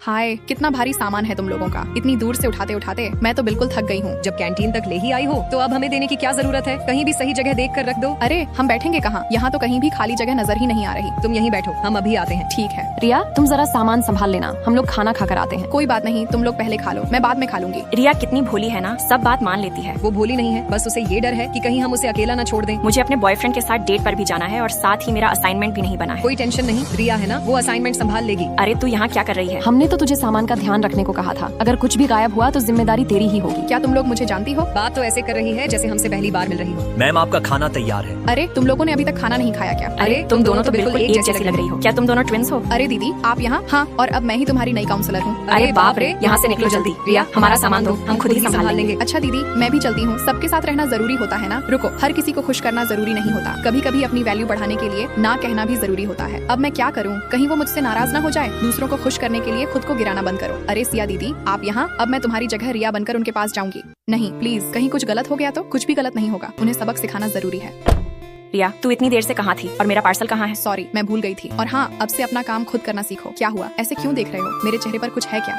हाय, कितना भारी सामान है तुम लोगों का। इतनी दूर से उठाते उठाते मैं तो बिल्कुल थक गई हूँ। जब कैंटीन तक ले ही आई हो तो अब हमें देने की क्या जरूरत है। कहीं भी सही जगह देख कर रख दो। अरे हम बैठेंगे कहाँ? यहाँ तो कहीं भी खाली जगह नजर ही नहीं आ रही। तुम यहीं बैठो, हम अभी आते हैं। ठीक है। रिया, तुम जरा सामान संभाल लेना, हम लोग खाना खाकर आते हैं। कोई बात नहीं, तुम लोग पहले खा लो, मैं बाद में खा लूंगी। रिया कितनी भोली है ना, सब बात मान लेती है। वो भोली नहीं है, बस उसे ये डर है कि कहीं हम उसे अकेला न छोड़ दें। मुझे अपने बॉयफ्रेंड के साथ डेट पर भी जाना है और साथ ही मेरा असाइनमेंट भी नहीं बना है। कोई टेंशन नहीं, रिया है ना, वो असाइनमेंट संभाल लेगी। अरे तू यहाँ क्या कर रही है? हमने तो तुझे सामान का ध्यान रखने को कहा था। अगर कुछ भी गायब हुआ तो जिम्मेदारी तेरी ही होगी। क्या तुम लोग मुझे जानती हो? बात तो ऐसे कर रही है जैसे हमसे पहली बार मिल रही हो। मैम आपका खाना तैयार है। अरे तुम लोगों ने अभी तक खाना नहीं खाया क्या? अरे तुम दोनों तो बिल्कुल एक जैसी लग रही हो। क्या तुम दोनों ट्विंस हो? अरे दीदी आप यहाँ? हाँ, और अब मैं ही तुम्हारी नई काउंसलर हूँ। अरे बाप रे, यहाँ से निकलो जल्दी। रिया, हमारा सामान दो, हम खुद ही संभाल लेंगे। अच्छा दीदी, मैं भी चलती हूँ। सबके साथ रहना जरूरी होता है ना। रुको, हर किसी को खुश करना जरूरी नहीं होता। कभी कभी अपनी वैल्यू बढ़ाने के लिए ना कहना भी जरूरी होता है। अब मैं क्या करूँ? कहीं वो मुझसे नाराज ना हो जाए। दूसरों को खुश करने के लिए खुद को गिराना बंद करो। अरे सिया दीदी आप यहाँ? अब मैं तुम्हारी जगह रिया बनकर उनके पास जाऊंगी। नहीं प्लीज, कहीं कुछ गलत हो गया तो? कुछ भी गलत नहीं होगा, उन्हें सबक सिखाना जरूरी है। रिया, तू इतनी देर से कहाँ थी और मेरा पार्सल कहाँ है? सॉरी, मैं भूल गई थी। और हाँ, अब से अपना काम खुद करना सीखो। क्या हुआ, ऐसे क्यों देख रहे हो? मेरे चेहरे पर कुछ है क्या?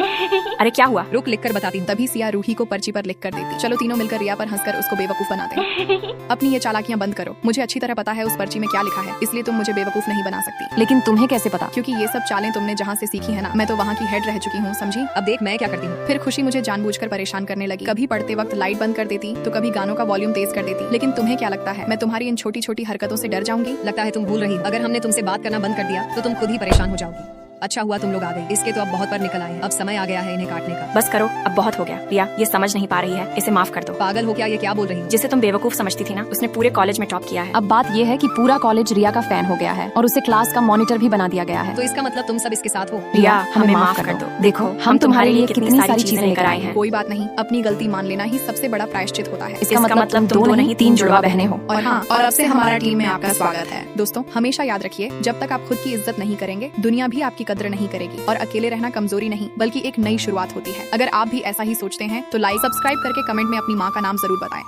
अरे क्या हुआ? रुक, लिख कर बताती हूँ। तभी सिया रूही को पर्ची पर लिख कर देती। चलो तीनों मिलकर रिया पर हंसकर उसको बेवकूफ बनाते हैं। अपनी ये चालाकियां बंद करो। मुझे अच्छी तरह पता है उस पर्ची में क्या लिखा है, इसलिए तुम मुझे बेवकूफ नहीं बना सकती। लेकिन तुम्हें कैसे पता? क्योंकि ये सब चालें तुमने जहाँ से सीखी है ना, मैं तो वहाँ की हेड रह चुकी हूँ, समझी? अब देख मैं क्या करती हूँ। फिर खुशी मुझे जानबूझकर परेशान करने लगी। कभी पढ़ते वक्त लाइट बंद कर देती तो कभी गानों का वॉल्यूम तेज कर देती। लेकिन तुम्हें क्या लगता है मैं तुम्हारी इन छोटी छोटी हरकतों से डर जाऊंगी? लगता है तुम भूल रही हो। अगर हमने तुमसे बात करना बंद कर दिया तो तुम खुद ही परेशान हो जाओगी। अच्छा हुआ तुम लोग आ गए। इसके तो अब बहुत पर निकल आए। अब समय आ गया है इन्हें काटने का। बस करो, अब बहुत हो गया। रिया, ये समझ नहीं पा रही है, इसे माफ कर दो। पागल हो क्या? ये क्या बोल रही है? जिसे तुम बेवकूफ समझती थी ना, उसने पूरे कॉलेज में टॉप किया है। अब बात ये है कि पूरा कॉलेज रिया का फैन हो गया है और उसे क्लास का मॉनिटर भी बना दिया गया है। तो इसका मतलब तुम सब इसके साथ हो? रिया, हमें माफ कर दो। देखो, हम तुम्हारे लिए कितनी सारी चीजें लेकर आए हैं। कोई बात नहीं, अपनी गलती मान लेना ही सबसे बड़ा प्रायश्चित होता है। इसका मतलब तुम दो नहीं 3 जुड़वा बहनें हो। और हाँ, और अब से हमारा टीम में आपका स्वागत है। दोस्तों हमेशा याद रखिए, जब तक आप खुद की इज्जत नहीं करेंगे, दुनिया भी आपकी कद्र नहीं करेगी। और अकेले रहना कमजोरी नहीं बल्कि एक नई शुरुआत होती है। अगर आप भी ऐसा ही सोचते हैं तो लाइक सब्सक्राइब करके कमेंट में अपनी माँ का नाम जरूर बताएं।